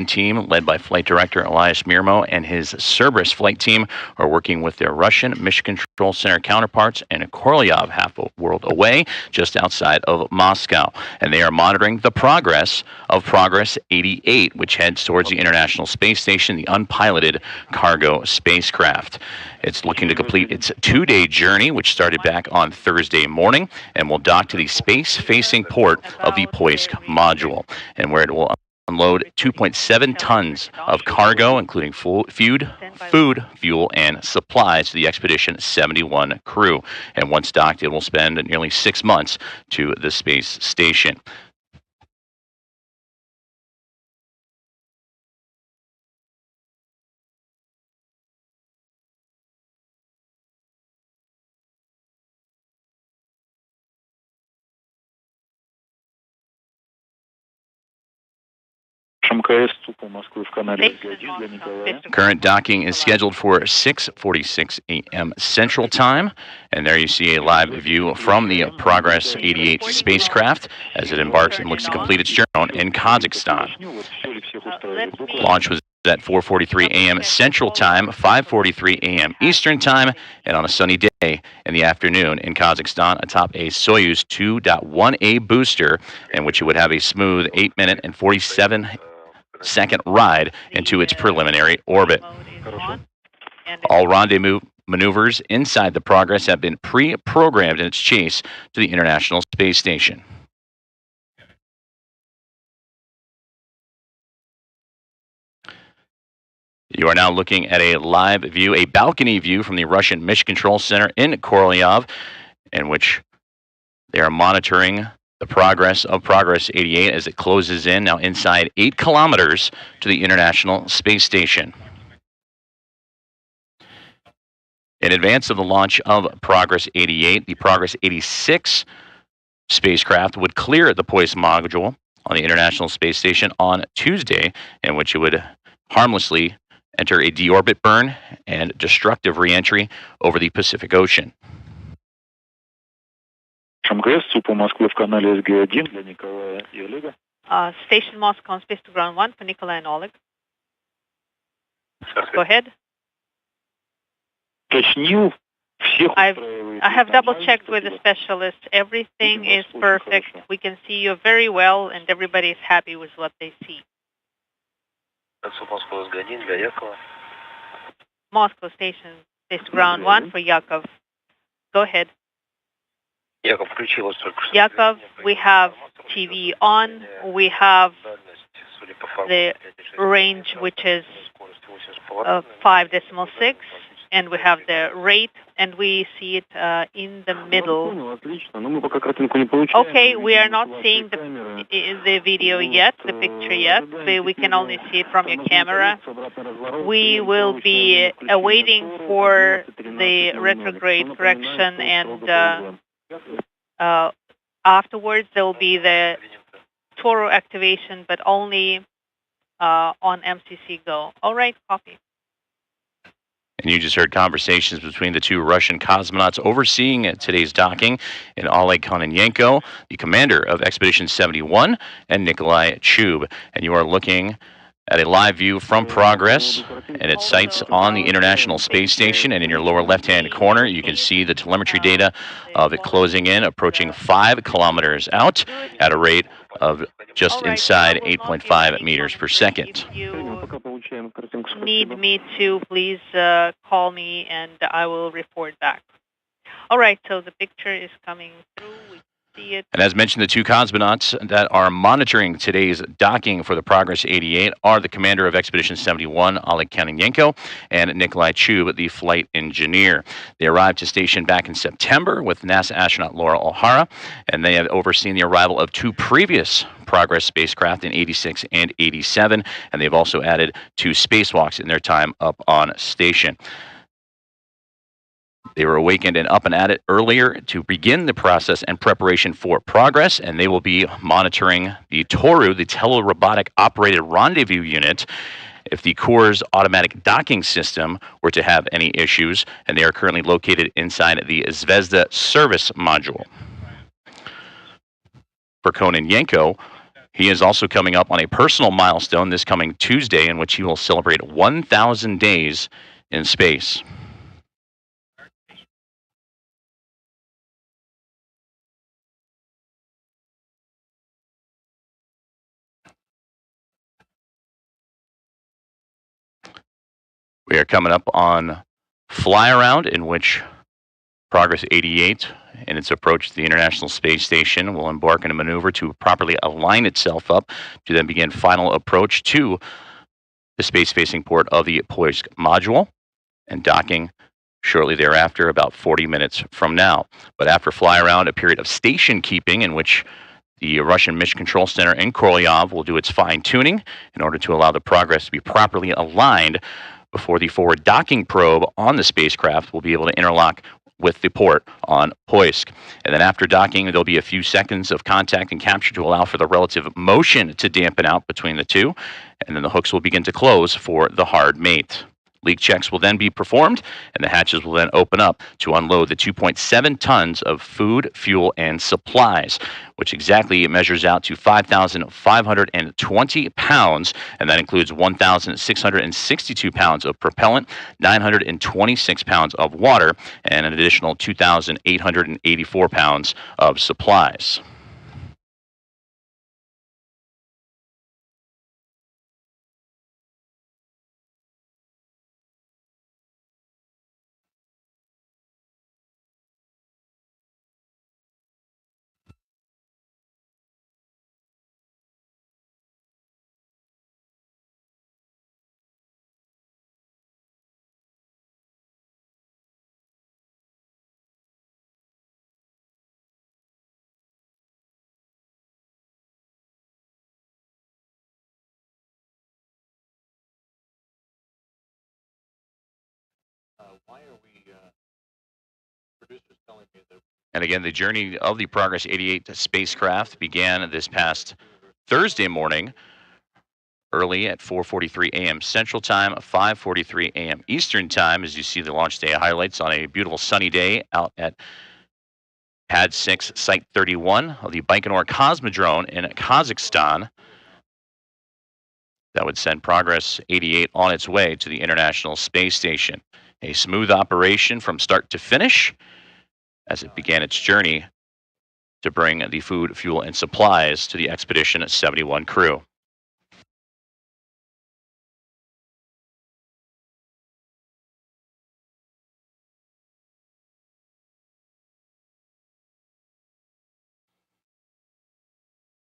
team, led by Flight Director Elias Mirmo, and his Cerberus flight team are working with their Russian Mission Control Center counterparts in Korolyov, half a world away, just outside of Moscow. And they are monitoring the progress of Progress 88, which heads towards the International Space Station, the unpiloted cargo spacecraft. It's looking to complete its two-day journey, which started back on Thursday morning, and will dock to the space-facing port of the Poisk module, and where it will unload 2.7 tons of cargo, including food, fuel, and supplies to the Expedition 71 crew. And once docked, it will spend nearly 6 months to the space station. Current docking is scheduled for 6:46 a.m. Central Time, and there you see a live view from the Progress 88 spacecraft as it embarks and looks to complete its journey in Kazakhstan. Launch was at 4:43 a.m. Central Time, 5:43 a.m. Eastern Time, and on a sunny day in the afternoon in Kazakhstan atop a Soyuz 2.1A booster, in which it would have a smooth 8-minute and 47-second ride into its preliminary orbit. All rendezvous maneuvers inside the Progress have been pre-programmed in its chase to the International Space Station. You are now looking at a live view, a balcony view from the Russian Mission Control Center in Korolyov, in which they are monitoring the progress of Progress 88 as it closes in, now inside 8 kilometers to the International Space Station. In advance of the launch of Progress 88, the Progress 86 spacecraft would clear the Poisk module on the International Space Station on Tuesday, in which it would harmlessly enter a deorbit burn and destructive reentry over the Pacific Ocean. Station Moscow on Space to Ground 1 for Nikolai and Oleg. Go ahead. I have double-checked with the specialist. Everything is perfect. We can see you very well, and everybody is happy with what they see. Moscow Station, Space to Ground 1 for Yakov. Go ahead. Yakov, we have TV on. We have the range, which is 5.6, and we have the rate, and we see it in the middle. Okay, we are not seeing the video yet, the picture yet. We can only see it from your camera. We will be awaiting for the retrograde correction, and afterwards there will be the Toro activation, but only on MCC Go. All right, copy. And you just heard conversations between the two Russian cosmonauts overseeing today's docking, in Oleg Kononenko, the commander of Expedition 71, and Nikolai Chub. And you are looking at a live view from Progress and its sites on the International Space Station. And in your lower left-hand corner, you can see the telemetry data of it closing in, approaching 5 kilometers out at a rate of just inside 8.5 meters per second. If you need me to, please call me and I will report back. All right, so the picture is coming through. We see it. And as mentioned, the two cosmonauts that are monitoring today's docking for the Progress 88 are the commander of Expedition 71, Oleg Kononenko, and Nikolai Chub, the flight engineer. They arrived to station back in September with NASA astronaut Laura O'Hara, and they have overseen the arrival of 2 previous Progress spacecraft in 86 and 87, and they've also added 2 spacewalks in their time up on station. They were awakened and up and at it earlier to begin the process and preparation for Progress, and they will be monitoring the Toru, the telerobotic operated rendezvous unit, if the core's automatic docking system were to have any issues, and they are currently located inside the Zvezda service module. For Kononenko, He is also coming up on a personal milestone this coming Tuesday in which he will celebrate 1,000 days in space. We are coming up on fly around in which Progress 88 in its approach to the International Space Station will embark on a maneuver to properly align itself up to then begin final approach to the space-facing port of the Poisk module and docking shortly thereafter, about 40 minutes from now. But after fly around, a period of station keeping in which the Russian Mission Control Center in Korolyov will do its fine-tuning in order to allow the Progress to be properly aligned before the forward docking probe on the spacecraft will be able to interlock with the port on Poisk. And then after docking, there'll be a few seconds of contact and capture to allow for the relative motion to dampen out between the two, and then the hooks will begin to close for the hard mate. Leak checks will then be performed, and the hatches will then open up to unload the 2.7 tons of food, fuel, and supplies, which exactly measures out to 5,520 pounds, and that includes 1,662 pounds of propellant, 926 pounds of water, and an additional 2,884 pounds of supplies. And again, the journey of the Progress 88 spacecraft began this past Thursday morning, early at 4:43 a.m. Central Time, 5:43 a.m. Eastern Time, as you see the launch day highlights on a beautiful sunny day out at Pad 6, Site 31 of the Baikonur Cosmodrome in Kazakhstan. That would send Progress 88 on its way to the International Space Station. A smooth operation from start to finish as it began its journey to bring the food, fuel, and supplies to the Expedition 71 crew.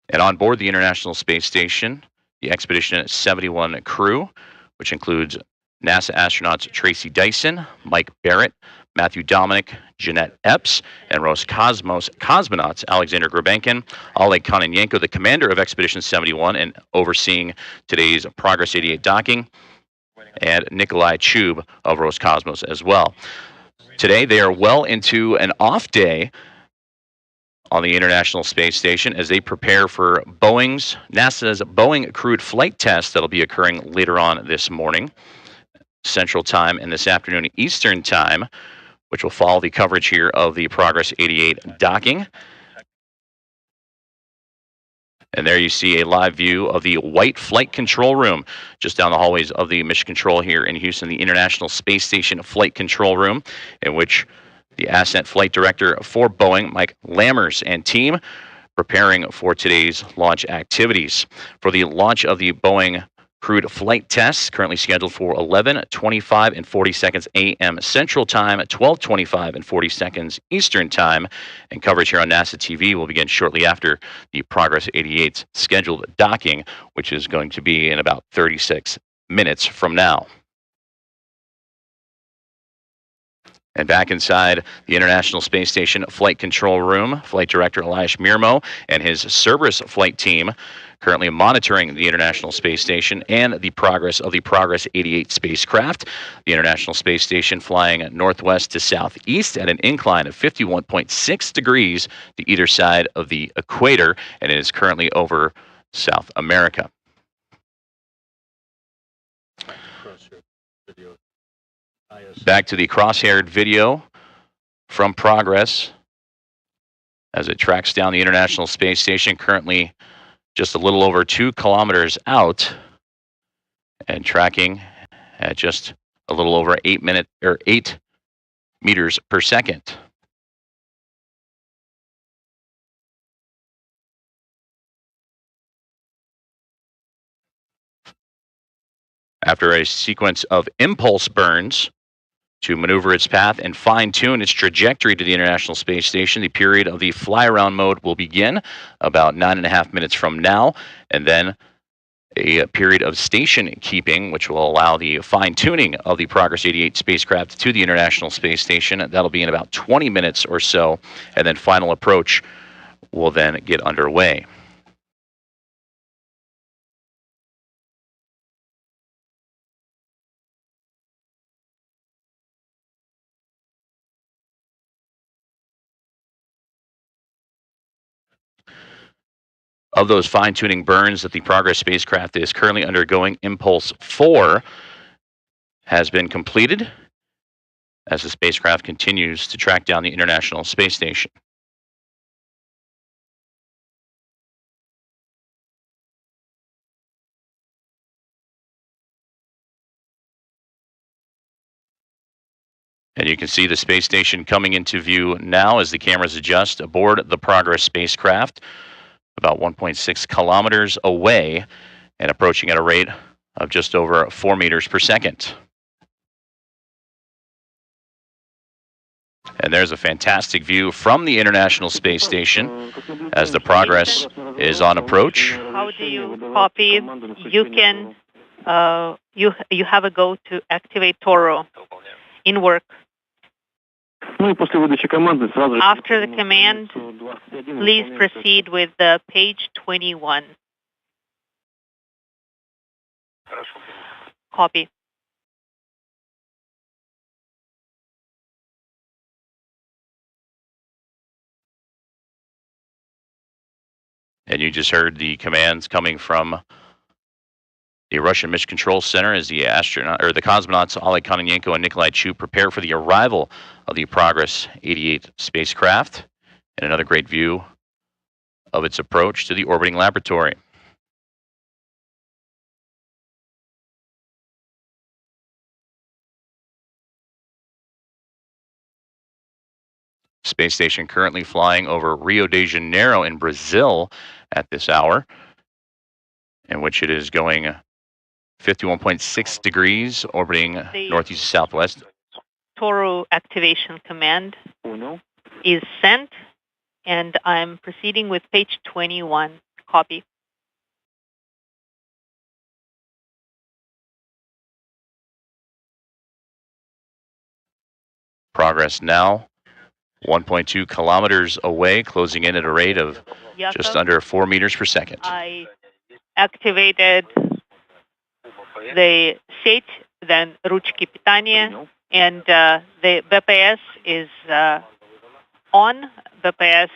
And on board the International Space Station, the Expedition 71 crew, which includes NASA astronauts Tracy Dyson, Mike Barrett, Matthew Dominic, Jeanette Epps, and Roscosmos cosmonauts Alexander Grabenkin, Oleg Kononenko, the commander of Expedition 71 and overseeing today's Progress 88 docking, and Nikolai Chub of Roscosmos as well. Today, they are well into an off day on the International Space Station as they prepare for NASA's Boeing crewed flight test that'll be occurring later on this morning, Central Time, and this afternoon Eastern Time, which will follow the coverage here of the Progress 88 docking. And there you see a live view of the white flight control room just down the hallways of the Mission Control here in Houston, the International Space Station flight control room, in which the Ascent Flight Director for Boeing, Mike Lammers, and team preparing for today's launch activities. For the launch of the Boeing crewed flight tests, currently scheduled for 11:25 and 40 seconds a.m. Central Time, 12:25 and 40 seconds Eastern Time, and coverage here on NASA TV will begin shortly after the Progress 88's scheduled docking, which is going to be in about 36 minutes from now. And back inside the International Space Station flight control room, Flight Director Elias Mirmo and his Cerberus flight team currently monitoring the International Space Station and the progress of the Progress 88 spacecraft. The International Space Station flying northwest to southeast at an incline of 51.6 degrees to either side of the equator, and it is currently over South America. Back to the cross-haired video from Progress as it tracks down the International Space Station, currently just a little over 2 kilometers out and tracking at just a little over 8 meters per second. After a sequence of impulse burns to maneuver its path and fine-tune its trajectory to the International Space Station, the period of the fly-around mode will begin about 9.5 minutes from now, and then a period of station keeping, which will allow the fine-tuning of the Progress 88 spacecraft to the International Space Station. That'll be in about 20 minutes or so, and then final approach will then get underway. Of those fine-tuning burns that the Progress spacecraft is currently undergoing, Impulse 4 has been completed as the spacecraft continues to track down the International Space Station. And you can see the space station coming into view now as the cameras adjust aboard the Progress spacecraft, about 1.6 kilometers away and approaching at a rate of just over 4 meters per second. And there's a fantastic view from the International Space Station as the Progress is on approach. How do you copy? You can, you have a go to activate Toro in work. After the command, please proceed with page 21. Copy. And you just heard the commands coming from the Russian Mission Control Center as the cosmonauts Oleg Kononenko and Nikolai Chu prepare for the arrival of the Progress 88 spacecraft, and another great view of its approach to the orbiting laboratory. Space station currently flying over Rio de Janeiro in Brazil at this hour, in which it is going 51.6 degrees, orbiting northeast to southwest. Toro activation command is sent, and I'm proceeding with page 21. Copy. Progress now 1.2 kilometers away, closing in at a rate of just under 4 meters per second. I activated the state, then ручки питания, and the BPS is on. BPS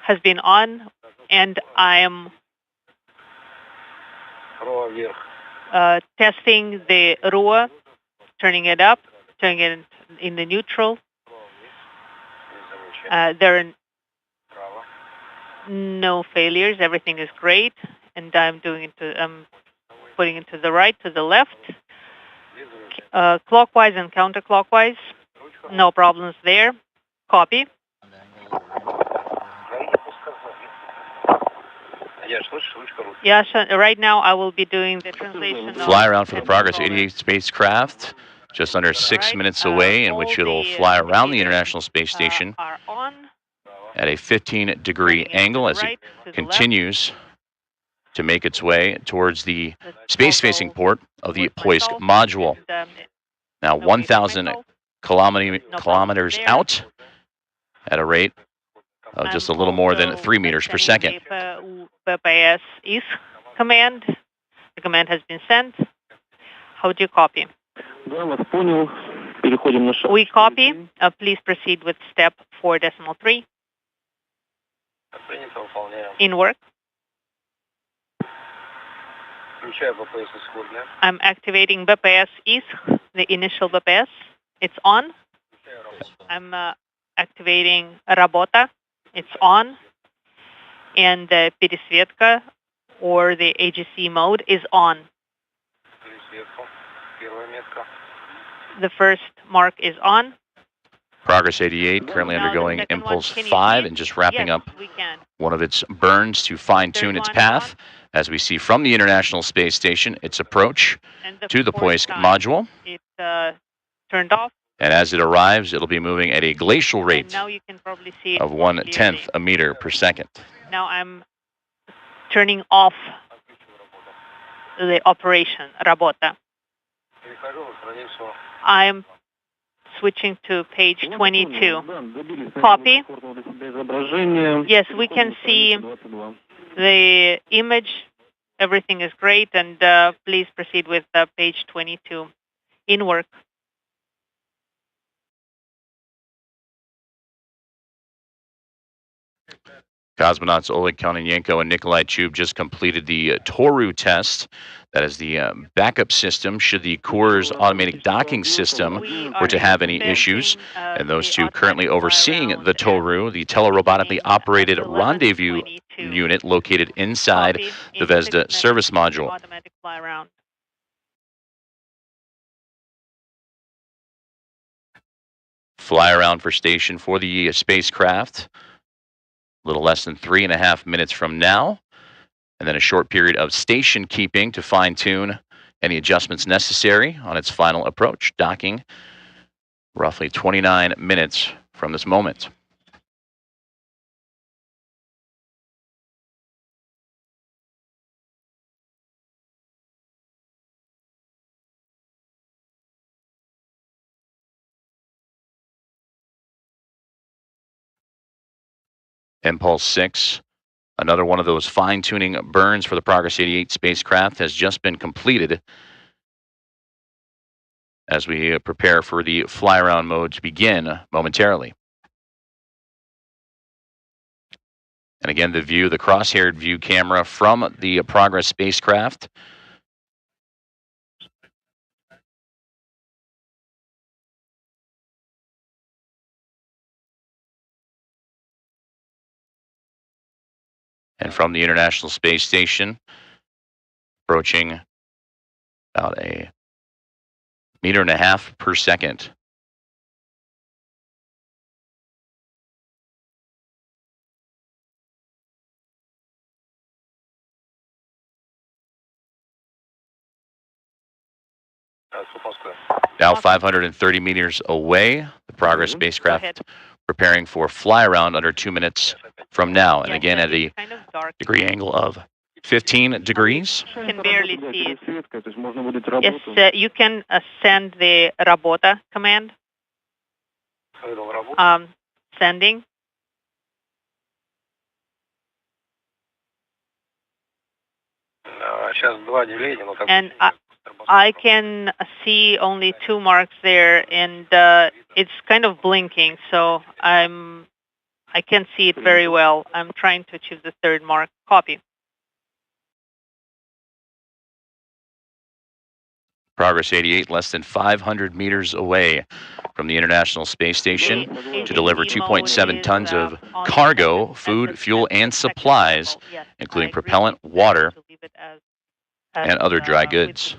has been on, and I am testing the RUA, turning it up, turning it in the neutral. There are no failures. Everything is great, and I'm putting it to the right, to the left, clockwise and counterclockwise. No problems there. Copy. Yasha, right now I will be doing the translation. Fly around for the Progress 88 spacecraft, just under 6 minutes away, in which it'll fly around the International Space Station at a 15-degree angle as it continues to make its way towards the space-facing port of the Poisk module. Now 1,000 kilometers out at a rate of just a little more than 3 meters per second. BPS is command. The command has been sent. How do you copy? We copy. Please proceed with step 4.3. In work. I'm activating BPS is the initial BPS. It's on. I'm activating Rabota. It's on. And the Peresvetka, or the AGC mode, is on. The first mark is on. Progress 88 currently undergoing Impulse 5 and just wrapping up one of its burns to fine-tune its path. As we see from the International Space Station, its approach to the Poisk module. It's turned off. And as it arrives, it'll be moving at a glacial rate now you can probably see of 1/10 a meter per second. Now I'm turning off the operation, Rabota. I'm switching to page 22. Copy. Yes, we can see the image. Everything is great, and please proceed with page 22. In work. Cosmonauts Oleg Kononenko and Nikolai Chub just completed the Toru test. That is the backup system should the Core's automatic docking system were to have any issues. And those two currently overseeing the Toru, the telerobotically operated Rendezvous unit located inside the Zvezda service module. Automatic fly around. Fly around for station for the spacecraft. A little less than 3.5 minutes from now. And then a short period of station keeping to fine-tune any adjustments necessary on its final approach, docking roughly 29 minutes from this moment. Impulse 6, another one of those fine-tuning burns for the Progress 88 spacecraft, has just been completed as we prepare for the fly-around mode to begin momentarily. And again, the view, the cross-haired view camera from the Progress spacecraft. And from the International Space Station, approaching about 1.5 meters per second. Now 530 meters away, the Progress spacecraft preparing for fly around under 2 minutes from now. And again, at a degree angle of 15 degrees. You can barely see it. Yes, you can send the Rabota command. Sending. And I can see only 2 marks there, and it's kind of blinking, so I can't see it very well. I'm trying to achieve the 3rd mark. Copy. Progress 88, less than 500 meters away from the International Space Station to deliver 2.7 tons of cargo, food, fuel, and supplies, including propellant, water, and other dry goods.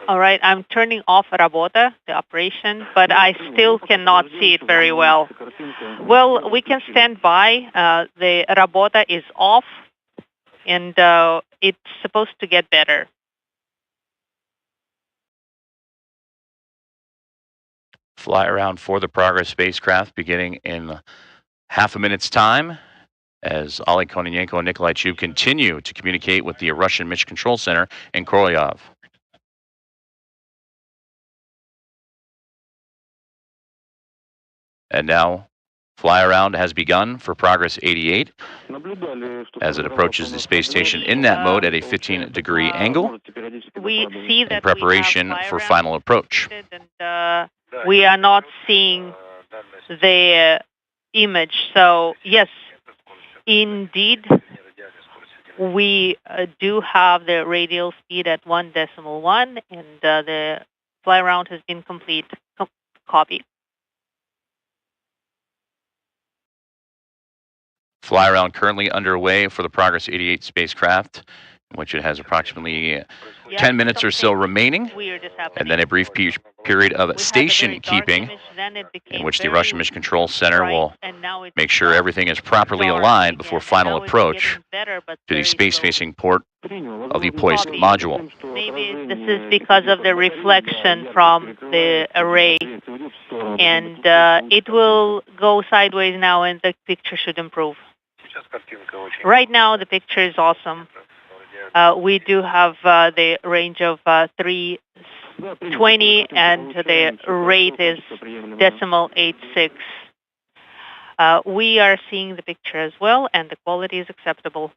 All right, I'm turning off Rabota, the operation, but I still cannot see it very well. Well, we can stand by. The Rabota is off, and it's supposed to get better. Fly around for the Progress spacecraft beginning in half a minute's time as Oleg Kononenko and Nikolai Chub continue to communicate with the Russian Mission Control Center in Korolyov. And now, fly around has begun for Progress 88 as it approaches the space station in that mode at a 15-degree angle We see that in preparation for final approach. And we are not seeing the image. So yes, indeed, We do have the radial speed at 1.1, and the fly around has been complete. Copy. Fly around currently underway for the Progress 88 spacecraft, in which it has approximately 10 minutes or so remaining, Weird is happening. and then a brief period of station keeping, in which the Russian Mission Control Center will make sure everything is properly aligned before final approach to the space-facing port of the Poisk module. Maybe this is because of the reflection from the array, and it will go sideways now, and the picture should improve. Right now, the picture is awesome. We do have the range of 320, and the rate is 0.86. We are seeing the picture as well, and the quality is acceptable.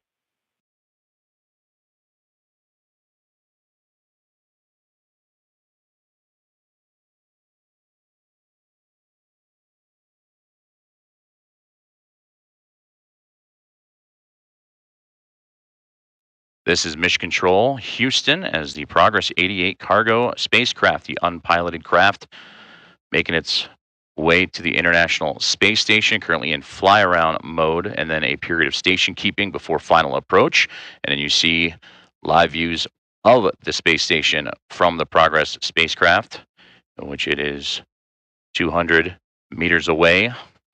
This is Mission Control, Houston, as the Progress 88 cargo spacecraft, the unpiloted craft, making its way to the International Space Station, currently in fly-around mode, and then a period of station keeping before final approach. And then you see live views of the space station from the Progress spacecraft, in which it is 200 meters away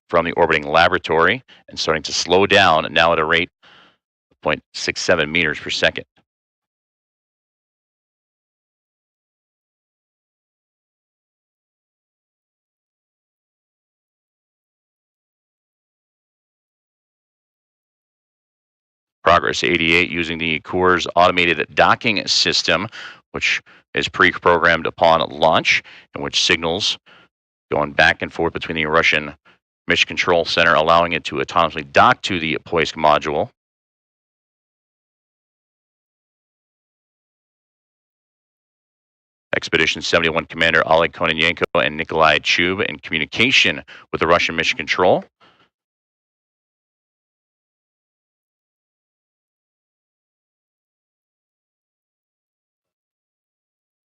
from the orbiting laboratory and starting to slow down, now at a rate 0.67 meters per second. Progress 88 using the Coors automated docking system, which is pre-programmed upon launch, in which signals going back and forth between the Russian Mission Control Center, allowing it to autonomously dock to the Poisk module. Expedition 71 Commander Oleg Kononenko and Nikolai Chub in communication with the Russian Mission Control.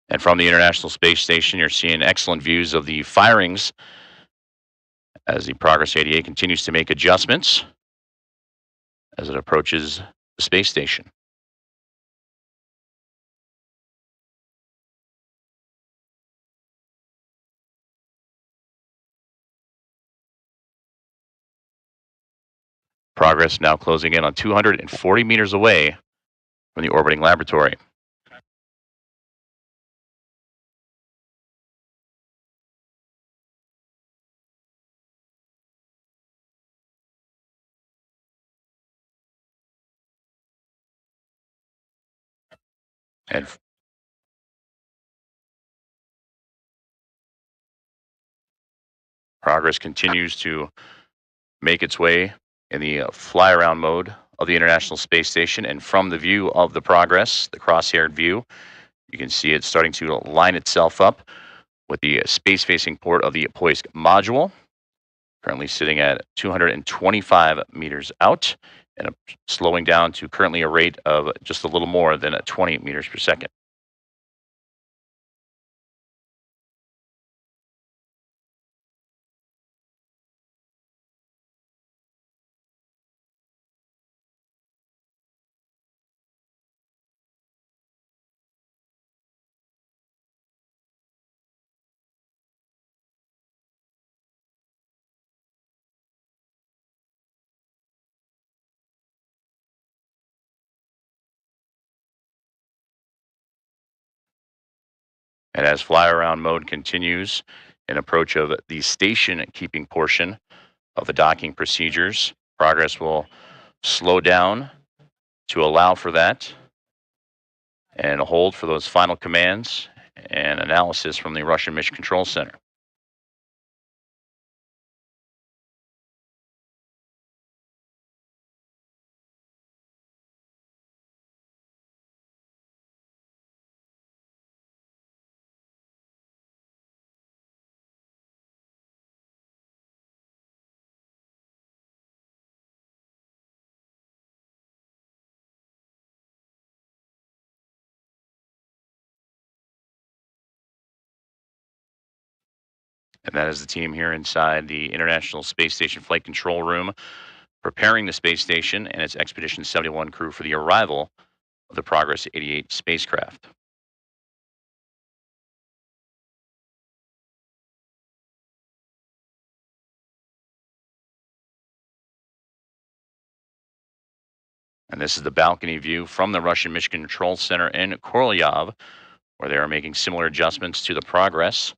And from the International Space Station, you're seeing excellent views of the firings as the Progress 88 continues to make adjustments as it approaches the space station. Progress now closing in on 240 meters away from the orbiting laboratory. And Progress continues to make its way in the fly-around mode of the International Space Station. And from the view of the Progress, the cross-haired view, you can see it starting to line itself up with the space-facing port of the Poisk module, currently sitting at 225 meters out and slowing down to currently a rate of just a little more than 20 meters per second. And as fly-around mode continues in approach of the station-keeping portion of the docking procedures, Progress will slow down to allow for that and hold for those final commands and analysis from the Russian Mission Control Center. And that is the team here inside the International Space Station Flight Control Room, preparing the space station and its Expedition 71 crew for the arrival of the Progress 88 spacecraft. And this is the balcony view from the Russian Mission Control Center in Korolyov, where they are making similar adjustments to the Progress.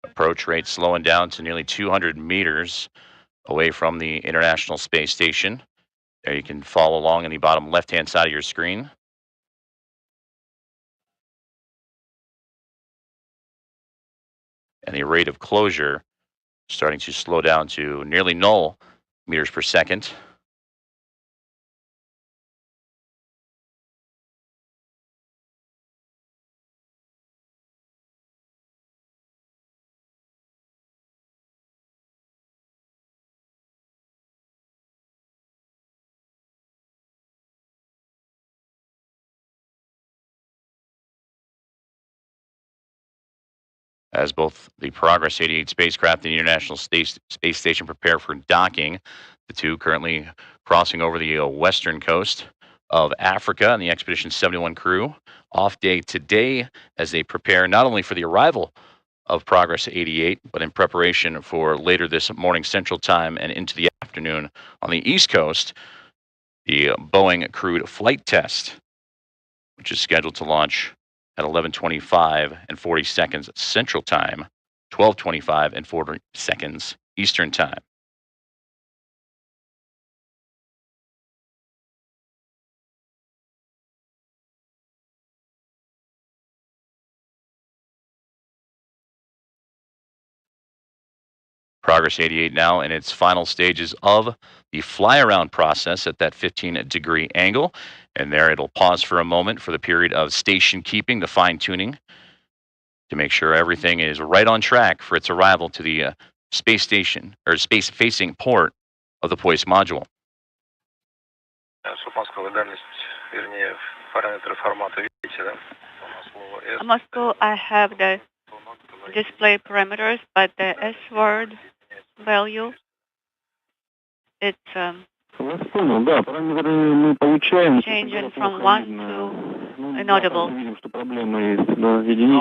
Approach rate slowing down to nearly 200 meters away from the International Space Station. There you can follow along in the bottom left-hand side of your screen. And the rate of closure starting to slow down to nearly 0 meters per second. As both the Progress 88 spacecraft and the International Space Station prepare for docking, the two currently crossing over the western coast of Africa, and the Expedition 71 crew off day today as they prepare not only for the arrival of Progress 88, but in preparation for later this morning Central Time and into the afternoon on the East Coast, the Boeing crewed flight test, which is scheduled to launch at 11:25 and 40 seconds Central Time, 12:25 and 40 seconds Eastern Time. Progress 88 now in its final stages of the fly around process at that 15-degree angle. And there it'll pause for a moment for the period of station keeping, the fine tuning, to make sure everything is right on track for its arrival to the space station or space facing port of the Poise module. Moscow, I have the display parameters, but the S word value, it's changing from 1 to inaudible.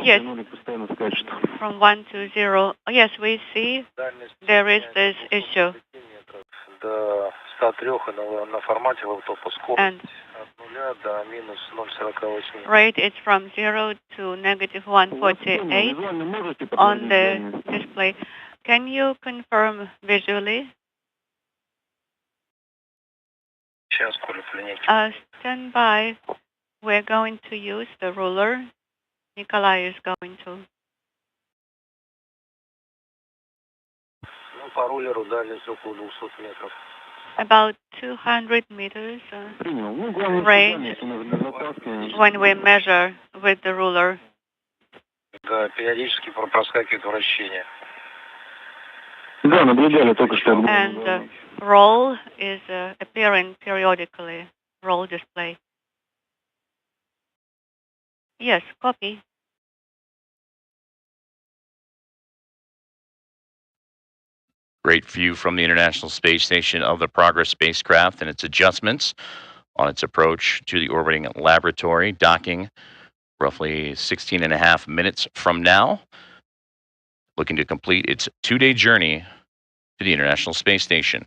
Yes, from 1 to 0. Yes, we see there is this issue. And rate is from 0 to negative 148 on the display. Can you confirm visually? Stand by. We're going to use the ruler. Nikolai is going to. About 200 meters range when we measure with the ruler. And roll is appearing periodically, roll display. Yes, copy. Great view from the International Space Station of the Progress spacecraft and its adjustments on its approach to the orbiting laboratory, docking roughly 16 and a half minutes from now, looking to complete its 2-day journey to the International Space Station.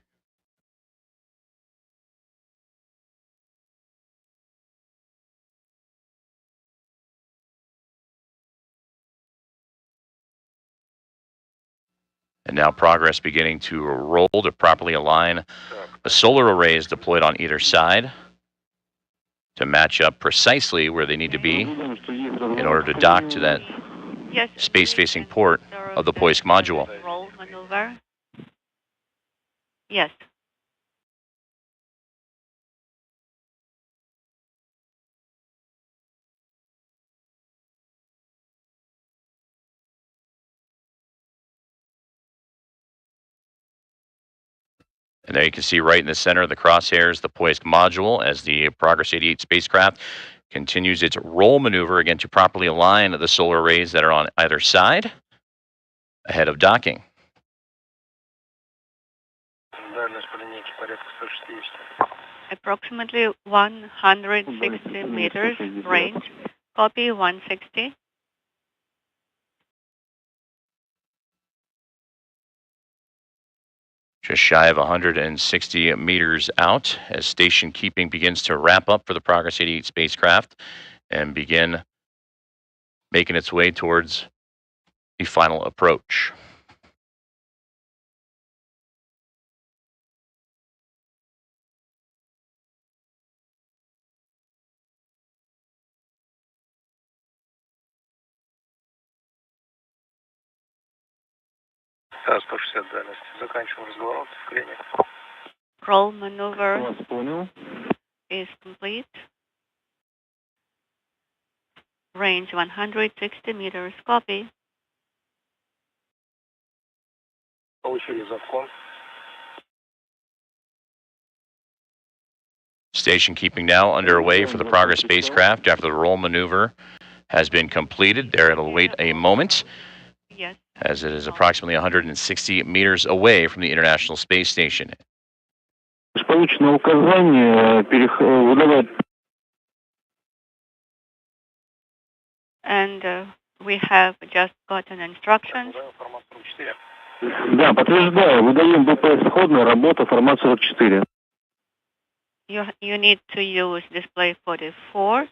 And now Progress beginning to roll to properly align the solar arrays deployed on either side to match up precisely where they need to be in order to dock to that space-facing port of the Poise module. Roll maneuver. Yes. And there you can see right in the center of the crosshairs the Poisk module as the Progress 88 spacecraft continues its roll maneuver again to properly align the solar arrays that are on either side ahead of docking. Approximately 160 meters range. Copy 160. Just shy of 160 meters out as station keeping begins to wrap up for the Progress 88 spacecraft and begin making its way towards the final approach. Roll maneuver is complete. Range 160 meters. Copy. Station keeping now underway for the Progress spacecraft after the roll maneuver has been completed. There it'll wait a moment. Yes. As it is approximately 160 meters away from the International Space Station. And we have just gotten instructions. Да, подтверждаю. Выдаем БПС исходная, работа, формат 44. You need to use display 44.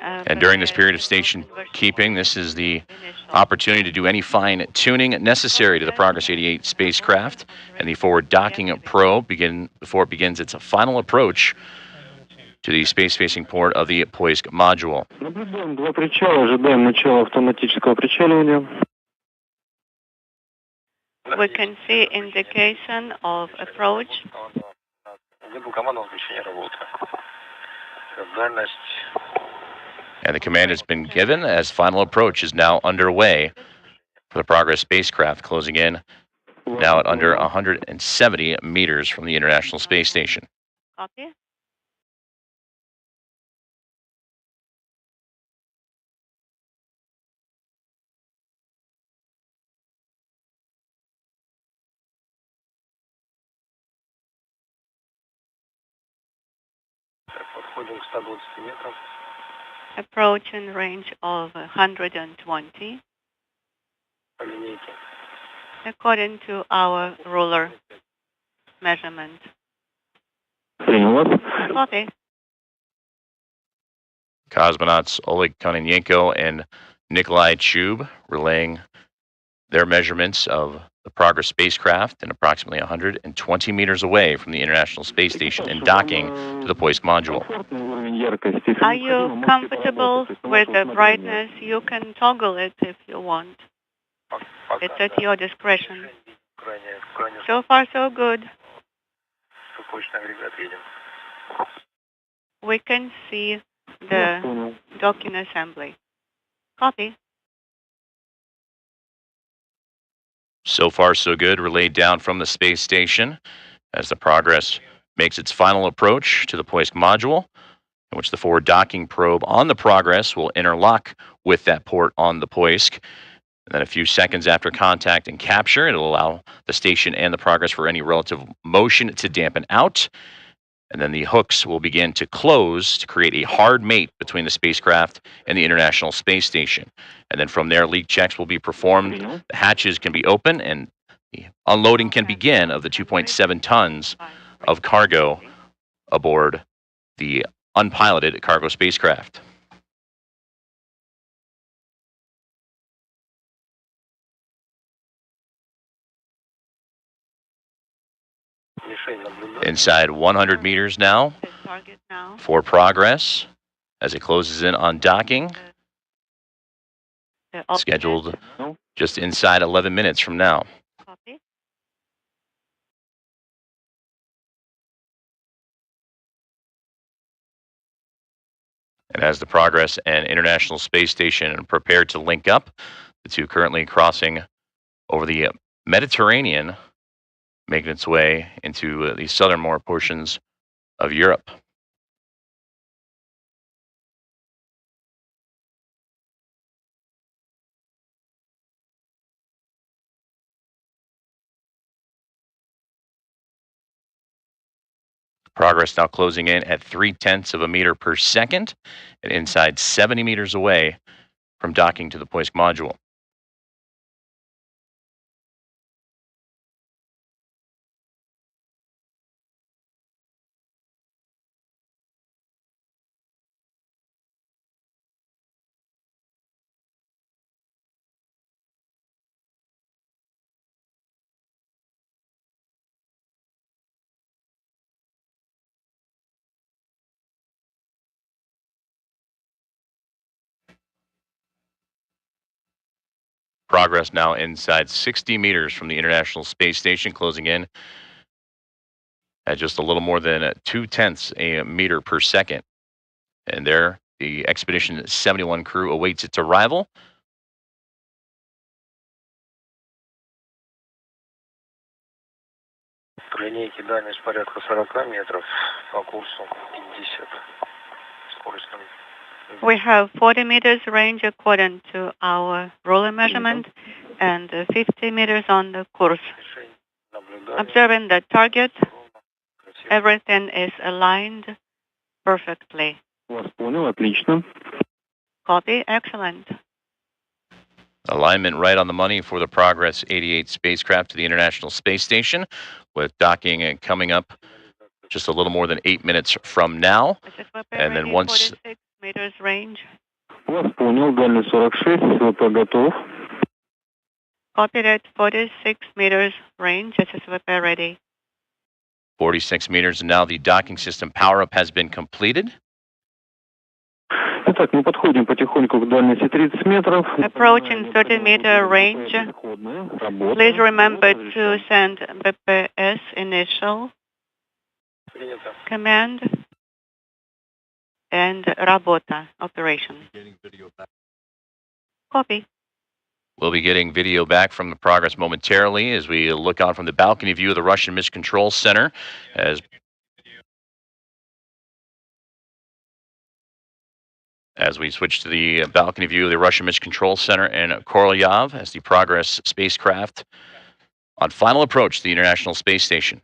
And during this period of station keeping, this is the opportunity to do any fine tuning necessary to the Progress 88 spacecraft and the forward docking probe before it begins its final approach to the space-facing port of the Poisk module. Наблюдаем два причала, ожидаем начала автоматического причаливания. We can see indication of approach. And the command has been given as final approach is now underway for the Progress spacecraft, closing in now at under 170 meters from the International Space Station. Copy. Approach in range of 120 according to our ruler measurement. Copy. Cosmonauts Oleg Kononenko and Nikolai Chub relaying their measurements of the Progress spacecraft and approximately 120 meters away from the International Space Station and docking to the Poisk module. Are you comfortable with the brightness? You can toggle it if you want. It's at your discretion. So far, so good. We can see the docking assembly. Copy. So far, so good. Relayed down from the space station as the Progress makes its final approach to the Poisk module, in which the forward docking probe on the Progress will interlock with that port on the Poisk. And then a few seconds after contact and capture, it'll allow the station and the Progress for any relative motion to dampen out. And then the hooks will begin to close to create a hard mate between the spacecraft and the International Space Station. And then from there, leak checks will be performed. The hatches can be opened and the unloading can begin of the 2.7 tons of cargo aboard the unpiloted cargo spacecraft. Inside 100 meters now for Progress as it closes in on docking. Scheduled just inside 11 minutes from now. And as the Progress and International Space Station prepare to link up, the two currently crossing over the Mediterranean making its way into the southernmost portions of Europe. Progress now closing in at 0.3 of a meter per second and inside 70 meters away from docking to the Poisk module. Progress now inside 60 meters from the International Space Station, closing in at just a little more than 0.2 a meter per second. And there, the Expedition 71 crew awaits its arrival. К линейке дальность порядка 40 метров, по курсу 50. Скорость. We have 40 meters range according to our ruler measurement and 50 meters on the course. Observing the target, everything is aligned perfectly. Вас понял, отлично. Copy, excellent. Alignment right on the money for the Progress 88 spacecraft to the International Space Station, with docking coming up just a little more than 8 minutes from now. And then once 46 meters range. Вас понял, дальность 46, СВП готов. Copied at 46 meters range, SSVP ready. 46 meters, and now the docking system power-up has been completed. Итак, мы подходим потихоньку к дальности 30 метров. Approaching 30-meter range. Please remember to send BPS initial, command, and Работа operation. Copy. We'll be getting video back from the Progress momentarily as we look on from the balcony view of the Russian Mission Control Center as we switch to the balcony view of the Russian Mission Control Center in Korolyov as the Progress spacecraft on final approach to the International Space Station.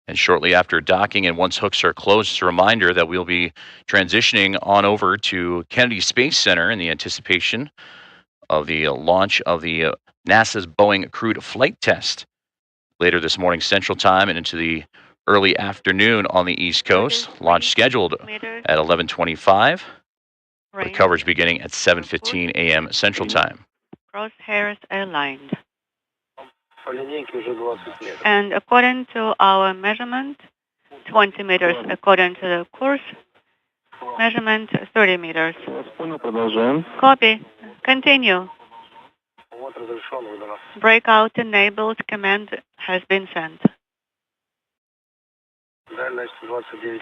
And shortly after docking and once hooks are closed, it's a reminder that we'll be transitioning on over to Kennedy Space Center in the anticipation of the launch of the NASA's Boeing crewed flight test later this morning Central Time and into the early afternoon on the East Coast. Launch scheduled at 11:25, with coverage beginning at 7:15 a.m. Central Time. Crosshairs aligned. And according to our measurement, 20 meters. According to the course measurement, 30 meters. Copy. Continue. Breakout enabled. Command has been sent.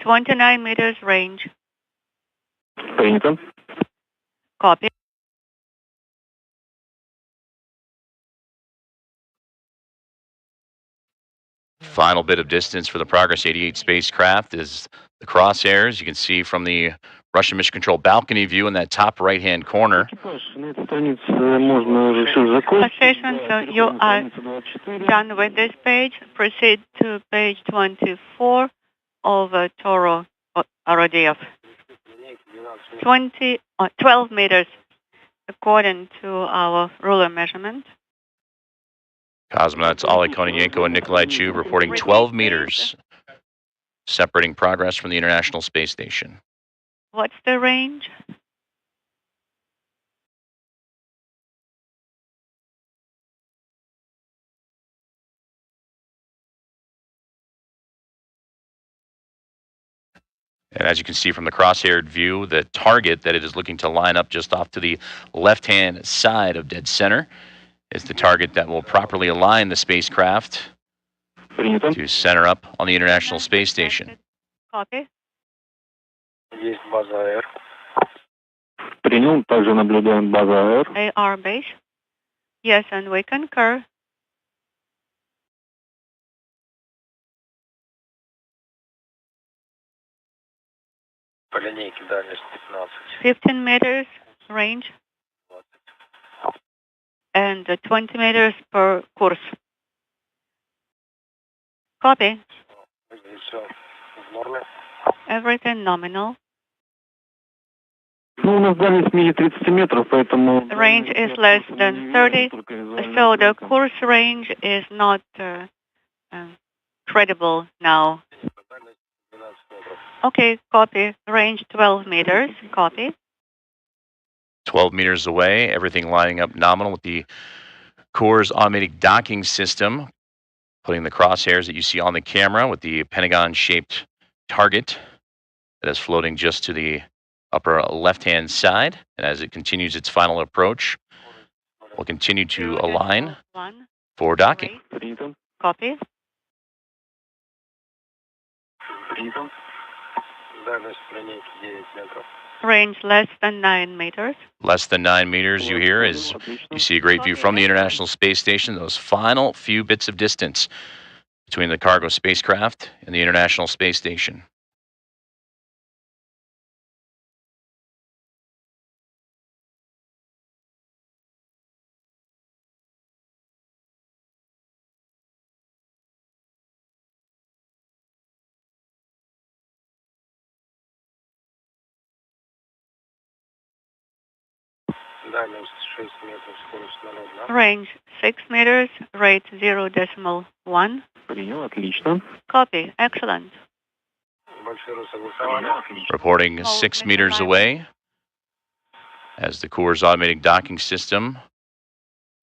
29 meters range. Принято. Copy. Final bit of distance for the Progress 88 spacecraft is the crosshairs. You can see from the Russian Mission Control balcony view in that top right-hand corner. Station, so you are done with this page. Proceed to page 24 of Toro RODF. 12 meters according to our ruler measurement. Cosmonauts Oleh Kononenko and Nikolai Chu reporting 12 meters separating Progress from the International Space Station. What's the range? And as you can see from the crosshaired view, the target that it is looking to line up just off to the left-hand side of dead center is the target that will properly align the spacecraft to center up on the International Space Station. Copy. Есть база АР. Принял. Также наблюдаем база АР. AR base. Yes, and we concur. по линейке дальность 15. 15 meters range and 20 meters per course. Copy. Здесь все в норме. Everything nominal. Ну, у нас дальность менее 30 метров, поэтому... Range is less than 30, so the course range is not credible now. Дальность 12 метров. Okay, copy. Range 12 meters. Copy. 12 meters away, everything lining up nominal with the Core's automatic docking system, putting the crosshairs that you see on the camera with the pentagon-shaped target that is floating just to the upper left-hand side. And as it continues its final approach, we'll continue to align for docking. Принято. Copy. Принято. Дальность по линейке 9 метров. Range less than 9 meters. Less than 9 meters, you hear, as you see a great view from the International Space Station, those final few bits of distance between the cargo spacecraft and the International Space Station. Дальность 6 метров, скорость 0,1. Range 6 meters, rate 0.1. Принял, отлично. Copy. Excellent. Большое согласование. Reporting 6 meters away as the Core's automatic docking system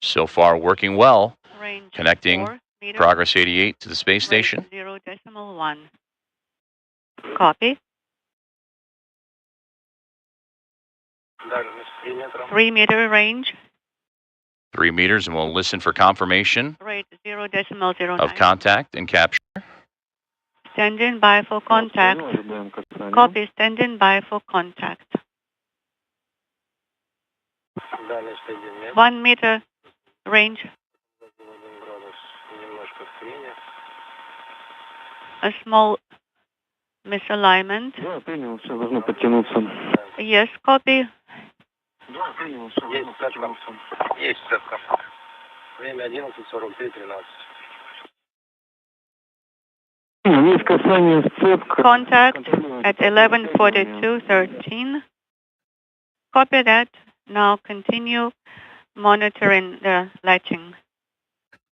so far working well, Range connecting 4 meters, Progress 88 to the space rate station. 0.1. Copy. Дальность 3 метра. 3 meter range, 3 meters, and we'll listen for confirmation rate 0.09. of contact and capture. Standing by for contact. Ожидаем касания. Copy. Standing by for contact. Дальность 1 метр. 1 meter range, 1 градус. Немножко в крене. a small misalignment. Да, принял, все должно подтянуться. Yes, copy. Да, принял, все Есть цепка. Есть цепка. Время 11:43:13. Есть касание сцепка. Contact at 11:42:13. Copy that. Now continue monitoring the latching.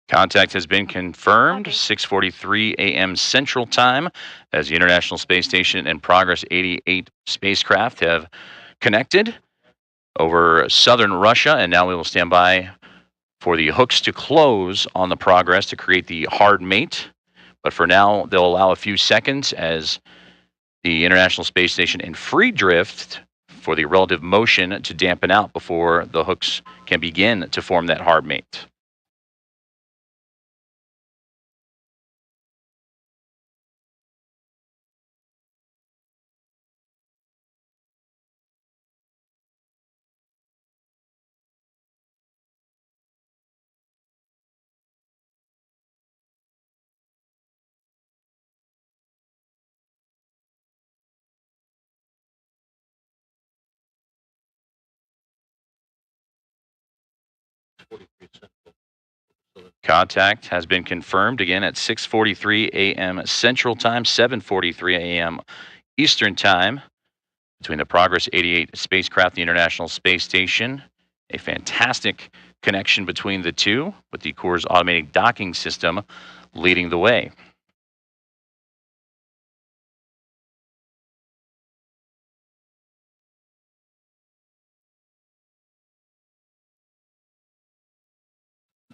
Contact has been confirmed, Okay. 6:43 a.m. Central Time, as the International Space Station and Progress 88 spacecraft have connected over southern Russia, and now we will stand by for the hooks to close on the Progress to create the hard mate. But for now, they'll allow a few seconds as the International Space Station in free drift for the relative motion to dampen out before the hooks can begin to form that hard mate. Contact has been confirmed again at 6:43 a.m. Central Time, 7:43 a.m. Eastern Time between the Progress 88 spacecraft, the International Space Station. A fantastic connection between the two, with the Core's automatic docking system leading the way.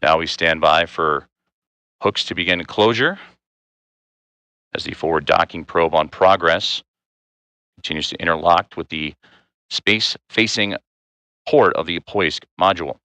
Now we stand by for hooks to begin closure as the forward docking probe on Progress continues to interlock with the space-facing port of the Poisk module.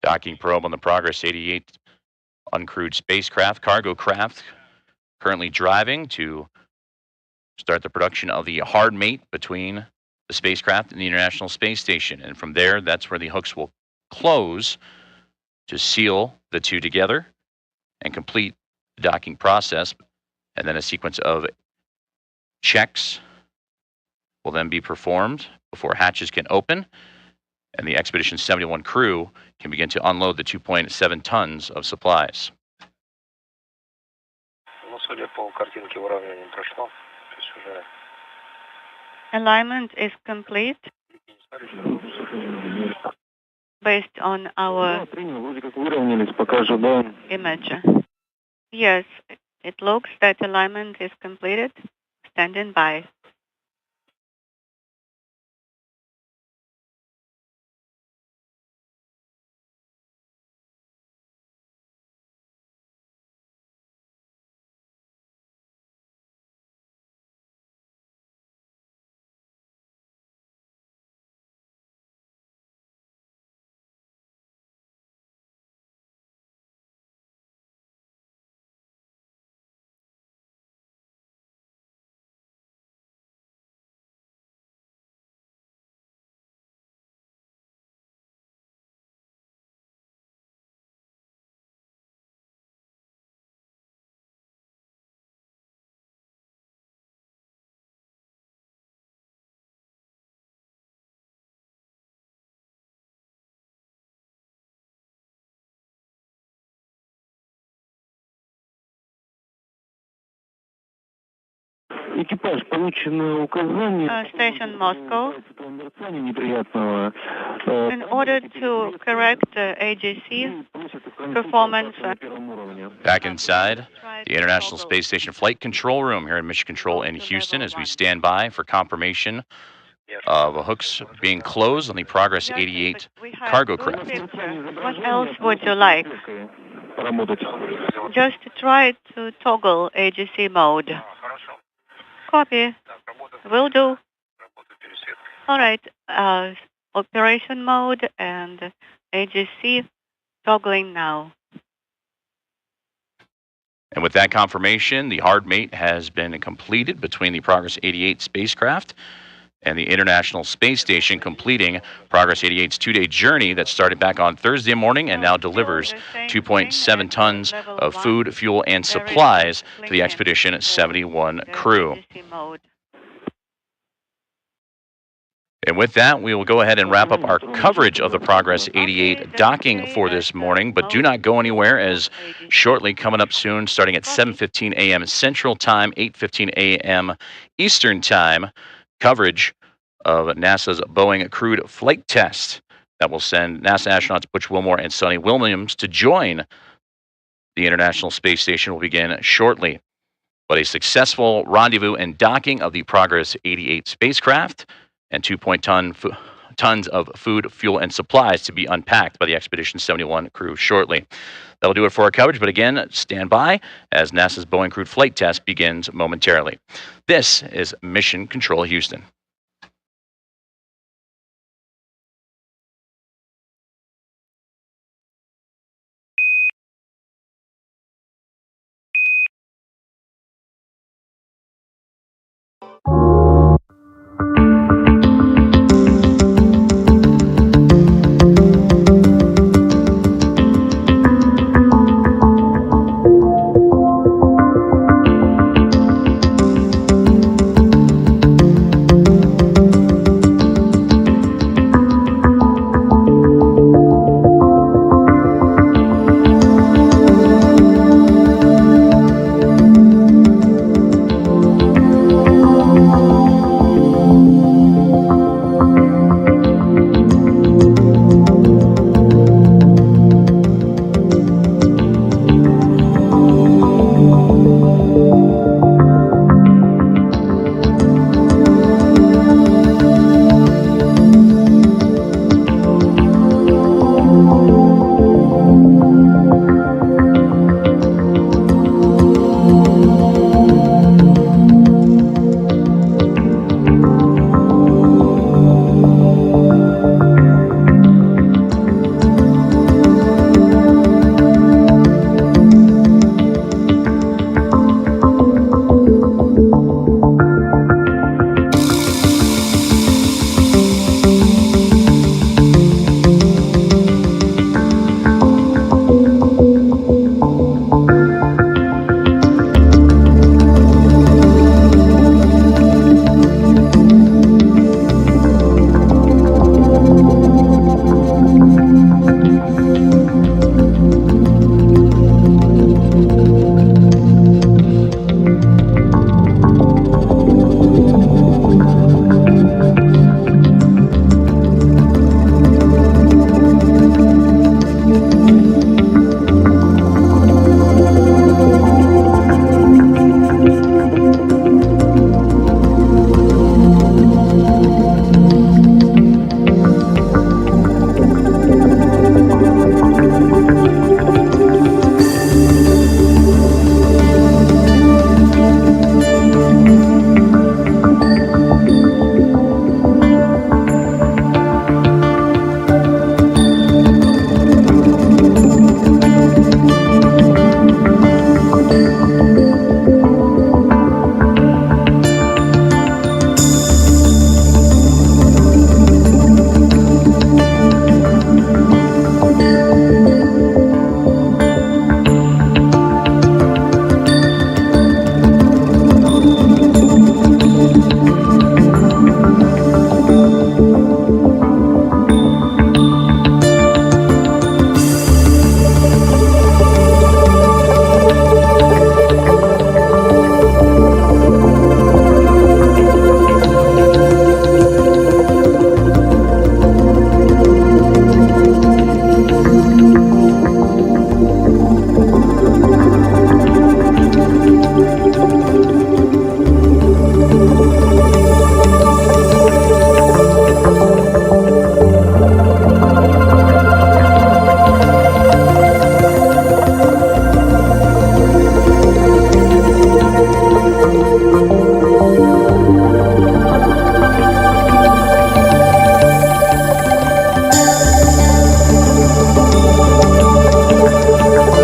Docking probe on the Progress 88 uncrewed spacecraft, cargo craft, currently driving to start the production of the hard mate between the spacecraft and the International Space Station. And from there, that's where the hooks will close to seal the two together and complete the docking process. And then a sequence of checks will then be performed before hatches can open and the Expedition 71 crew can begin to unload the 2.7 tons of supplies. Alignment is complete based on our image. Yes, it looks that alignment is completed. Standing by. Station Moscow. In order to correct AGC performance. Back inside the International Space Station Flight Control Room here in Mission Control in Houston as we stand by for confirmation of hooks being closed on the Progress 88 cargo craft. What else would you like? Just try to toggle AGC mode. Copy. Will do. All right. Operation mode and AGC toggling now. And with that confirmation, the hard mate has been completed between the Progress 88 spacecraft and the International Space Station, completing Progress 88's two-day journey that started back on Thursday morning and now delivers 2.7 tons of food, fuel, and supplies to the Expedition 71 crew. And with that, we will go ahead and wrap up our coverage of the Progress 88 docking for this morning, but do not go anywhere, as shortly coming up soon, starting at 7:15 a.m. Central Time, 8:15 a.m. Eastern Time, coverage of NASA's Boeing crewed flight test that will send NASA astronauts Butch Wilmore and Sonny Williams to join the International Space Station will begin shortly. But a successful rendezvous and docking of the Progress 88 spacecraft and 2.0 tons of food, fuel, and supplies to be unpacked by the Expedition 71 crew shortly. That'll do it for our coverage, but again, stand by as NASA's Boeing crewed flight test begins momentarily. This is Mission Control Houston.